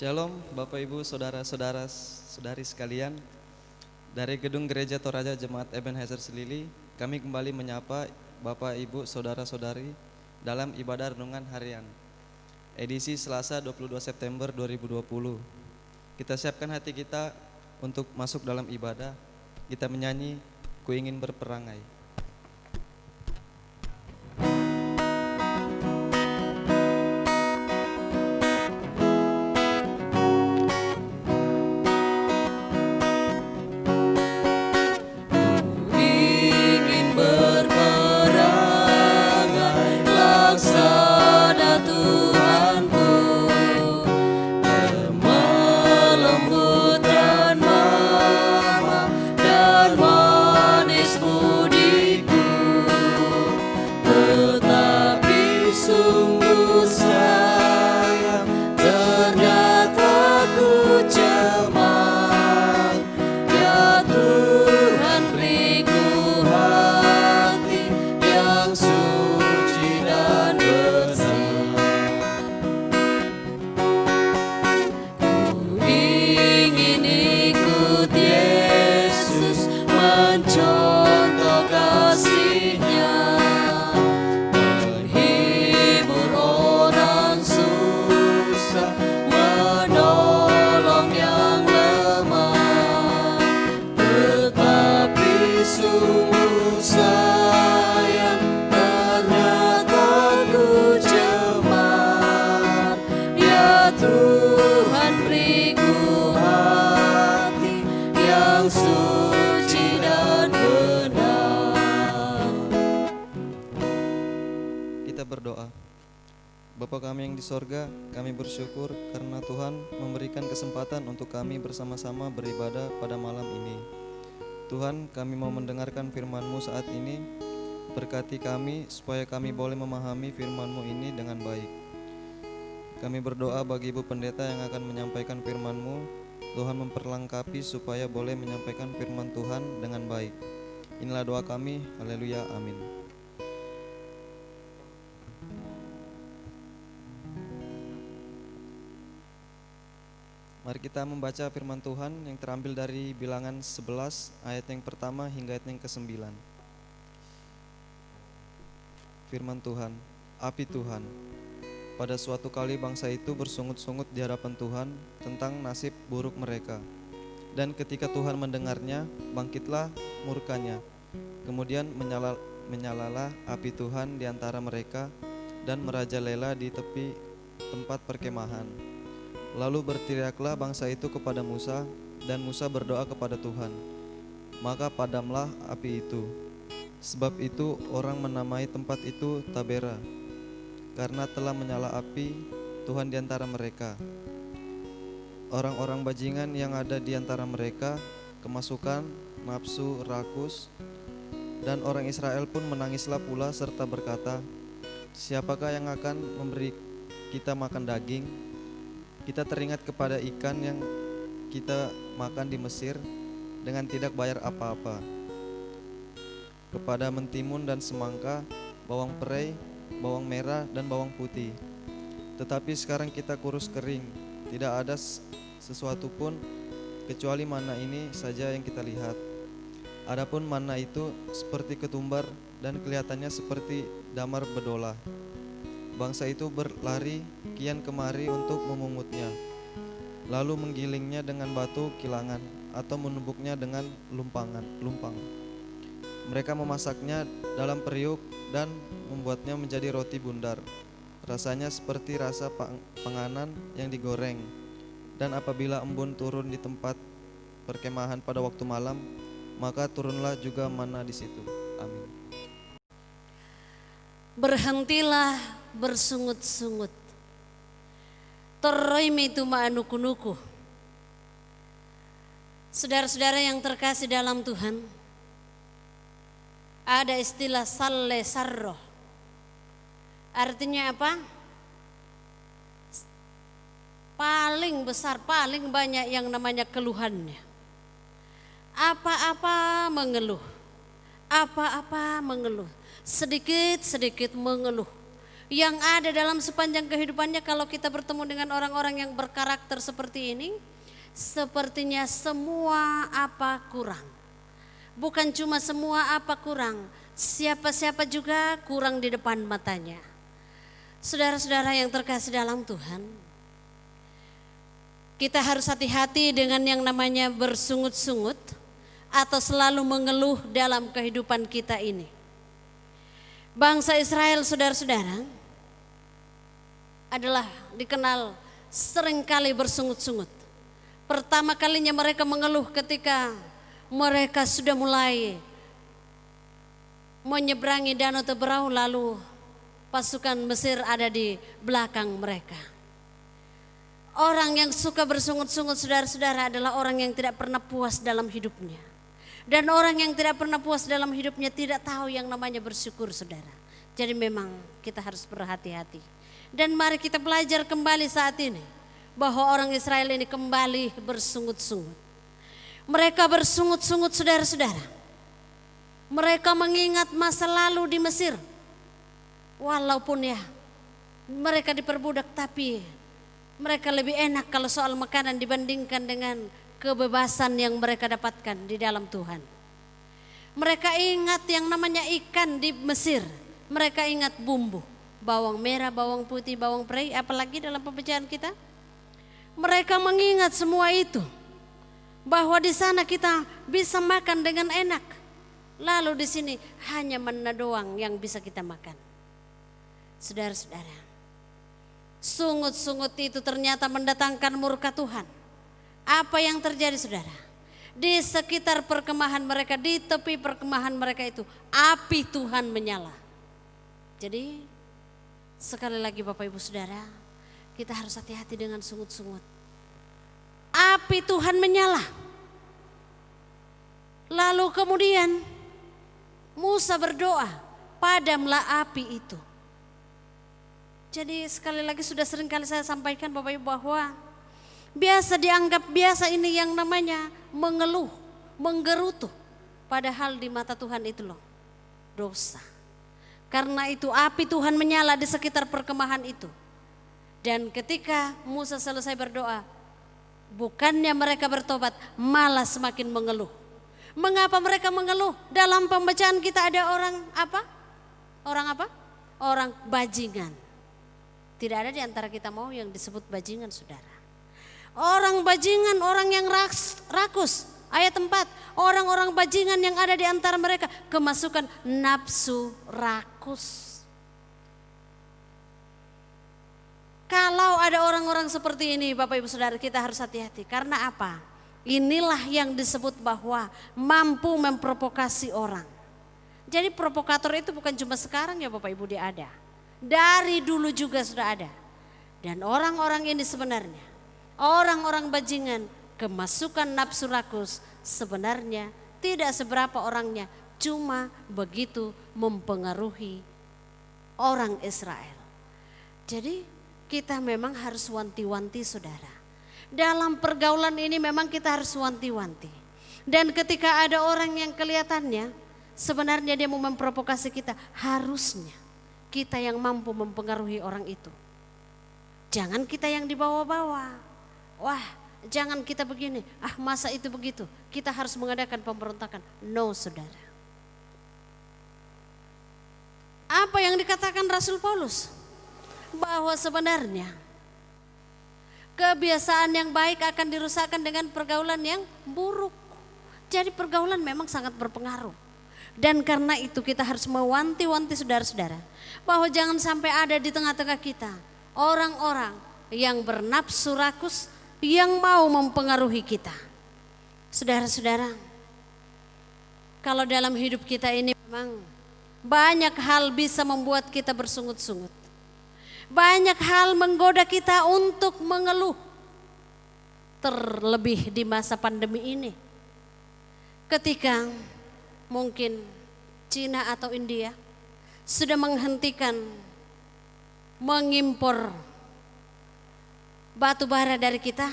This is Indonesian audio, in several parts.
Shalom Bapak Ibu Saudara-saudara saudari sekalian. Dari Gedung Gereja Toraja Jemaat Ebenezer Selili, kami kembali menyapa Bapak Ibu Saudara-saudari dalam ibadah renungan harian edisi Selasa 22 September 2020. Kita siapkan hati kita untuk masuk dalam ibadah. Kita menyanyi Ku Ingin Berperangai. Bapa kami yang di sorga, kami bersyukur karena Tuhan memberikan kesempatan untuk kami bersama-sama beribadah pada malam ini. Tuhan, kami mau mendengarkan firman-Mu saat ini. Berkati kami supaya kami boleh memahami firman-Mu ini dengan baik. Kami berdoa bagi Ibu Pendeta yang akan menyampaikan firman-Mu. Tuhan memperlengkapi supaya boleh menyampaikan firman Tuhan dengan baik. Inilah doa kami, haleluya, amin. Mari kita membaca firman Tuhan yang terambil dari Bilangan 11 ayat yang pertama hingga ayat yang ke-9. Firman Tuhan, api Tuhan. Pada suatu kali bangsa itu bersungut-sungut di hadapan Tuhan tentang nasib buruk mereka. Dan ketika Tuhan mendengarnya, bangkitlah murkanya. Kemudian menyalalah api Tuhan di antara mereka dan merajalela di tepi tempat perkemahan. Lalu berteriaklah bangsa itu kepada Musa, dan Musa berdoa kepada Tuhan. Maka padamlah api itu. Sebab itu orang menamai tempat itu Tabera, karena telah menyala api Tuhan di antara mereka. Orang-orang bajingan yang ada di antara mereka kemasukan nafsu rakus, dan orang Israel pun menangislah pula serta berkata, siapakah yang akan memberi kita makan daging? Kita teringat kepada ikan yang kita makan di Mesir dengan tidak bayar apa-apa, kepada mentimun dan semangka, bawang perai, bawang merah dan bawang putih. Tetapi sekarang kita kurus kering, tidak ada sesuatu pun kecuali mana ini saja yang kita lihat. Adapun mana itu seperti ketumbar dan kelihatannya seperti damar bedolah. Bangsa itu berlari kian kemari untuk memungutnya, lalu menggilingnya dengan batu kilangan atau menumbuknya dengan lumpang. Mereka memasaknya dalam periuk dan membuatnya menjadi roti bundar. Rasanya seperti rasa penganan yang digoreng. Dan apabila embun turun di tempat perkemahan pada waktu malam, maka turunlah juga mana di situ. Amin. Berhentilah bersungut-sungut. Torroimi tuma anuku-nuku. Saudara-saudara yang terkasih dalam Tuhan, ada istilah salle sarro. Artinya apa? Paling besar, paling banyak yang namanya keluhannya. Apa-apa mengeluh. Apa-apa mengeluh. Sedikit-sedikit mengeluh. yang ada dalam sepanjang kehidupannya. Kalau kita bertemu dengan orang-orang yang berkarakter seperti ini, sepertinya semua apa kurang. Bukan cuma semua apa kurang, siapa-siapa juga kurang di depan matanya. Saudara-saudara yang terkasih dalam Tuhan, kita harus hati-hati dengan yang namanya bersungut-sungut atau selalu mengeluh dalam kehidupan kita ini. Bangsa Israel, saudara-saudara, adalah dikenal seringkali bersungut-sungut. Pertama kalinya mereka mengeluh ketika mereka sudah mulai menyeberangi Danau Teberau, lalu pasukan Mesir ada di belakang mereka. Orang yang suka bersungut-sungut, saudara-saudara, adalah orang yang tidak pernah puas dalam hidupnya. Dan orang yang tidak pernah puas dalam hidupnya tidak tahu yang namanya bersyukur, saudara. Jadi memang kita harus berhati-hati. Dan mari kita belajar kembali saat ini bahwa orang Israel ini kembali bersungut-sungut. Mereka bersungut-sungut, saudara-saudara. Mereka mengingat masa lalu di Mesir. Walaupun ya mereka diperbudak, tapi mereka lebih enak kalau soal makanan dibandingkan dengan kebebasan yang mereka dapatkan di dalam Tuhan. Mereka ingat yang namanya ikan di Mesir. Mereka ingat bumbu, bawang merah, bawang putih, bawang prei, apalagi dalam pembacaan kita. Mereka mengingat semua itu, bahwa di sana kita bisa makan dengan enak. Lalu di sini hanya mana doang yang bisa kita makan. Saudara-saudara, sungut-sungut itu ternyata mendatangkan murka Tuhan. Apa yang terjadi, saudara? Di sekitar perkemahan mereka, di tepi perkemahan mereka itu, api Tuhan menyala. Jadi sekali lagi Bapak Ibu Saudara, kita harus hati-hati dengan sungut-sungut. Api Tuhan menyala. Lalu kemudian Musa berdoa, padamlah api itu. Jadi sekali lagi sudah sering kali saya sampaikan Bapak Ibu bahwa biasa dianggap biasa ini yang namanya mengeluh, menggerutu. Padahal di mata Tuhan itu loh dosa. Karena itu api Tuhan menyala di sekitar perkemahan itu. Dan ketika Musa selesai berdoa, bukannya mereka bertobat, malah semakin mengeluh. Mengapa mereka mengeluh? Dalam pembacaan kita ada orang apa? Orang apa? Orang bajingan. Tidak ada di antara kita mau yang disebut bajingan, saudara. Orang bajingan, orang yang rakus. Ayat 4, orang-orang bajingan yang ada di antara mereka kemasukan nafsu rakus. Kalau ada orang-orang seperti ini Bapak Ibu Saudara, kita harus hati-hati. Karena apa? Inilah yang disebut bahwa mampu memprovokasi orang. Jadi provokator itu bukan cuma sekarang ya Bapak Ibu, dia ada. Dari dulu juga sudah ada. Dan orang-orang ini sebenarnya, orang-orang bajingan, kemasukan nafsu rakus, sebenarnya tidak seberapa orangnya, cuma begitu mempengaruhi orang Israel. Jadi kita memang harus wanti-wanti, saudara. Dalam pergaulan ini memang kita harus wanti-wanti. Dan ketika ada orang yang kelihatannya sebenarnya dia mau memprovokasi kita, harusnya kita yang mampu mempengaruhi orang itu. Jangan kita yang dibawa-bawa. Wah, jangan kita begini, masa itu begitu. Kita harus mengadakan pemberontakan. No, saudara. Apa yang dikatakan Rasul Paulus? Bahwa sebenarnya kebiasaan yang baik akan dirusakkan dengan pergaulan yang buruk. Jadi pergaulan memang sangat berpengaruh. Dan karena itu kita harus mewanti-wanti saudara-saudara, bahwa jangan sampai ada di tengah-tengah kita orang-orang yang bernafsu rakus, yang mau mempengaruhi kita. Saudara-saudara, kalau dalam hidup kita ini memang banyak hal bisa membuat kita bersungut-sungut. Banyak hal menggoda kita untuk mengeluh. Terlebih di masa pandemi ini. Ketika mungkin Cina atau India sudah menghentikan mengimpor batu bara dari kita,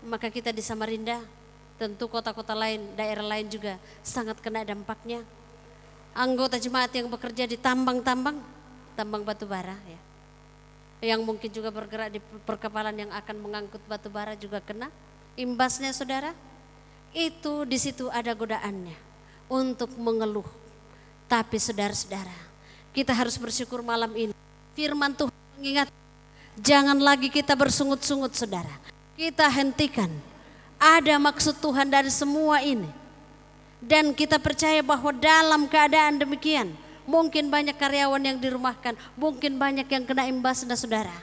maka kita di Samarinda, tentu kota-kota lain, daerah lain juga sangat kena dampaknya. Anggota jemaat yang bekerja di tambang batu bara ya. yang mungkin juga bergerak di perkapalan yang akan mengangkut batu bara juga kena imbasnya saudara. Itu di situ ada godaannya untuk mengeluh. Tapi saudara-saudara, kita harus bersyukur malam ini. Firman Tuhan mengingat, jangan lagi kita bersungut-sungut saudara. Kita hentikan. Ada maksud Tuhan dari semua ini. Dan kita percaya bahwa dalam keadaan demikian, mungkin banyak karyawan yang dirumahkan, mungkin banyak yang kena imbasnya saudara.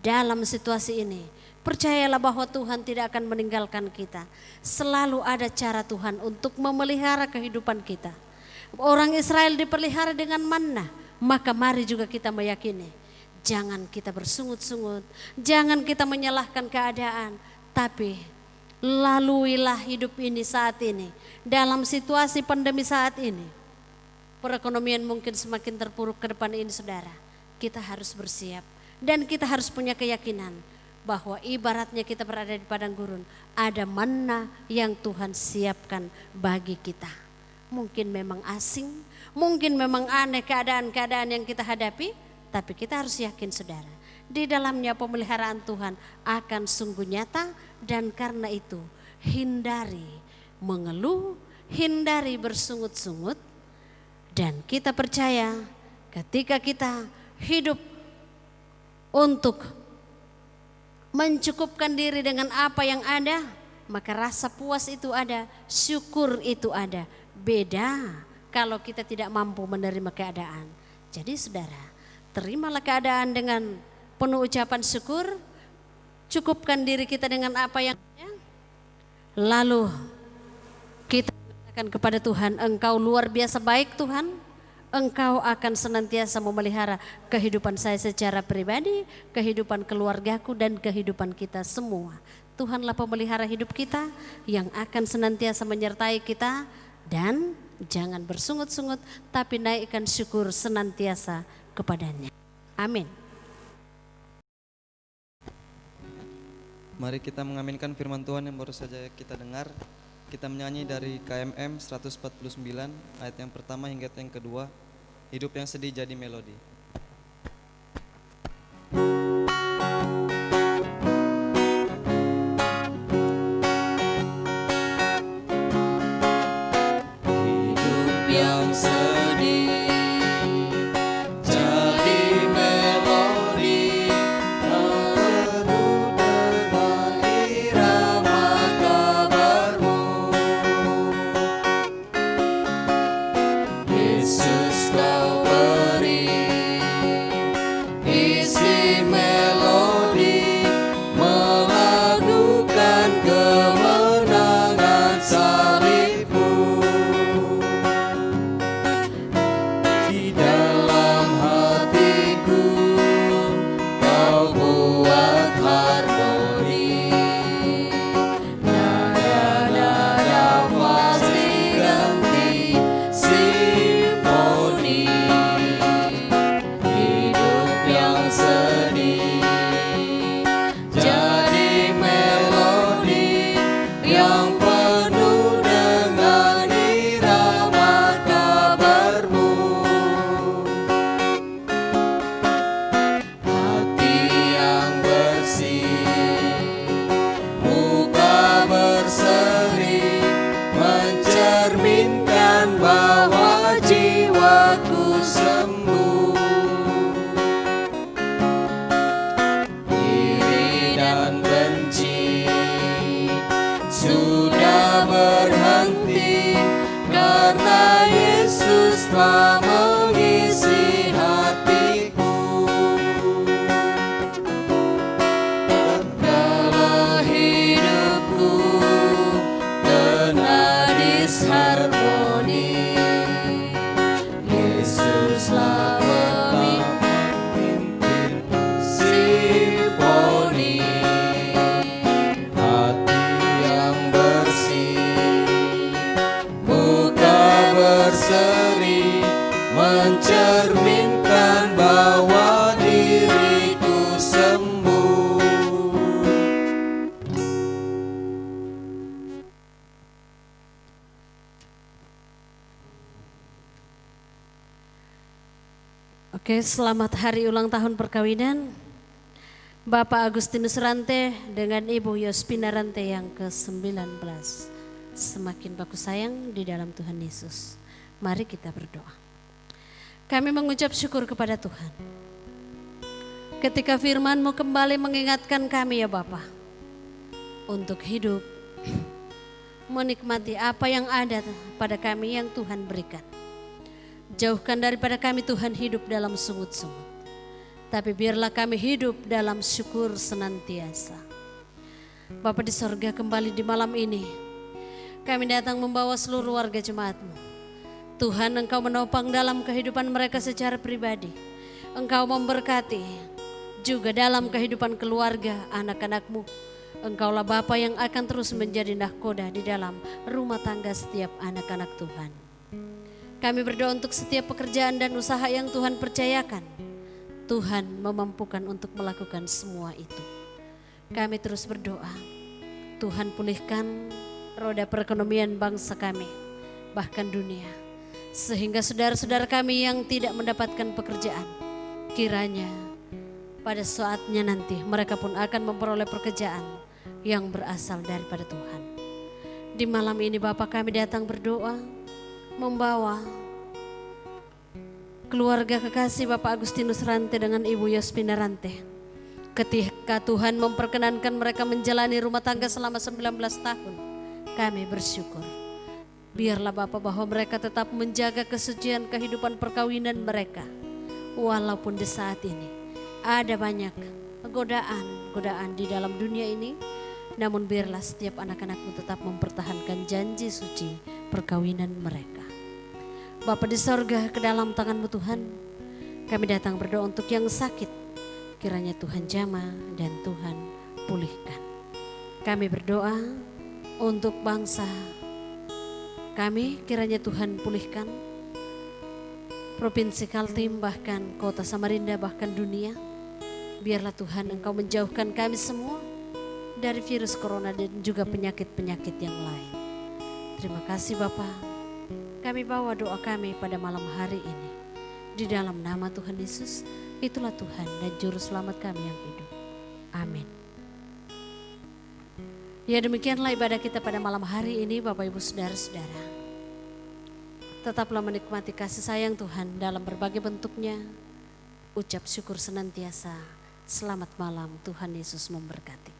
Dalam situasi ini, percayalah bahwa Tuhan tidak akan meninggalkan kita. Selalu ada cara Tuhan untuk memelihara kehidupan kita. Orang Israel dipelihara dengan manna, maka mari juga kita meyakini. Jangan kita bersungut-sungut, jangan kita menyalahkan keadaan, tapi laluilah hidup ini saat ini. Dalam situasi pandemi saat ini, perekonomian mungkin semakin terpuruk ke depan ini saudara. Kita harus bersiap dan kita harus punya keyakinan bahwa ibaratnya kita berada di padang gurun, ada manna yang Tuhan siapkan bagi kita. Mungkin memang asing, mungkin memang aneh keadaan-keadaan yang kita hadapi, tapi kita harus yakin saudara, di dalamnya pemeliharaan Tuhan akan sungguh nyata. Dan karena itu hindari mengeluh, hindari bersungut-sungut. Dan kita percaya ketika kita hidup untuk mencukupkan diri dengan apa yang ada, maka rasa puas itu ada, syukur itu ada. Beda kalau kita tidak mampu menerima keadaan. Jadi saudara, terimalah keadaan dengan penuh ucapan syukur, cukupkan diri kita dengan apa yang ada, lalu kita katakan kepada Tuhan, Engkau luar biasa baik Tuhan, Engkau akan senantiasa memelihara kehidupan saya secara pribadi, kehidupan keluargaku dan kehidupan kita semua. Tuhanlah pemelihara hidup kita yang akan senantiasa menyertai kita, dan jangan bersungut-sungut tapi naikkan syukur senantiasa kepadanya. Amin. Mari kita mengaminkan firman Tuhan yang baru saja kita dengar. Kita menyanyi dari KMM 149 ayat yang pertama hingga yang kedua. Hidup yang sedih jadi melodi. Hidup yang sedih jadi melodi, penuh dengan irama kabar-Mu. Yesus Kau beri isi melodi, melakukan kemenangan salib-Mu. Di dalam hatiku Kau buat harmoni, nada-nada pasti ganti simfoni. Hidup yang sedih jadi melodi yang penuh dengan irama kabar-Mu. Hati yang bersih, muka berseri, mencerminkan bahwa jiwaku sembuh. Iri dan benci sudah berhenti, karena Yesus telah mengisi hatiku. Kalau hidupku kena disharmoni, Yesuslah pemimpin simfoni. Hati yang bersih, muka berseri, mencerminkan bahwa diriku sembuh. Oke, selamat hari ulang tahun perkawinan. Bapak Agustinus Rante dengan Ibu Yospina Rante yang ke-19. Semakin baku sayang di dalam Tuhan Yesus. Mari kita berdoa. Kami mengucap syukur kepada Tuhan. Ketika firman-Mu kembali mengingatkan kami ya Bapa, untuk hidup, menikmati apa yang ada pada kami yang Tuhan berikan. Jauhkan daripada kami Tuhan hidup dalam sungut-sungut. Tapi biarlah kami hidup dalam syukur senantiasa. Bapa di sorga, kembali di malam ini kami datang membawa seluruh warga jemaat-Mu. Tuhan, Engkau menopang dalam kehidupan mereka secara pribadi. Engkau memberkati juga dalam kehidupan keluarga anak-anak-Mu. Engkaulah Bapa yang akan terus menjadi nahkoda di dalam rumah tangga setiap anak-anak Tuhan. Kami berdoa untuk setiap pekerjaan dan usaha yang Tuhan percayakan. Tuhan memampukan untuk melakukan semua itu. Kami terus berdoa, Tuhan pulihkan roda perekonomian bangsa kami, bahkan dunia. Sehingga saudara-saudara kami yang tidak mendapatkan pekerjaan, kiranya pada saatnya nanti mereka pun akan memperoleh pekerjaan yang berasal daripada Tuhan. Di malam ini Bapa, kami datang berdoa, membawa keluarga kekasih Bapak Agustinus Rante dengan Ibu Yospina Rante. Ketika Tuhan memperkenankan mereka menjalani rumah tangga selama 19 tahun, kami bersyukur. Biarlah Bapak bahwa mereka tetap menjaga kesucian kehidupan perkawinan mereka. Walaupun di saat ini ada banyak godaan di dalam dunia ini, namun biarlah setiap anak-anak-Mu tetap mempertahankan janji suci perkawinan mereka. Bapa di sorga, ke dalam tangan-Mu Tuhan, kami datang berdoa untuk yang sakit. Kiranya Tuhan jamah dan Tuhan pulihkan. Kami berdoa untuk bangsa kami, kiranya Tuhan pulihkan. Provinsi Kaltim, bahkan kota Samarinda, bahkan dunia. Biarlah Tuhan Engkau menjauhkan kami semua dari virus corona dan juga penyakit-penyakit yang lain. Terima kasih Bapak. Kami bawa doa kami pada malam hari ini. Di dalam nama Tuhan Yesus, itulah Tuhan dan Juru Selamat kami yang hidup. Amin. Ya, demikianlah ibadah kita pada malam hari ini Bapak Ibu Saudara-saudara. Tetaplah menikmati kasih sayang Tuhan dalam berbagai bentuknya. Ucap syukur senantiasa. Selamat malam, Tuhan Yesus memberkati.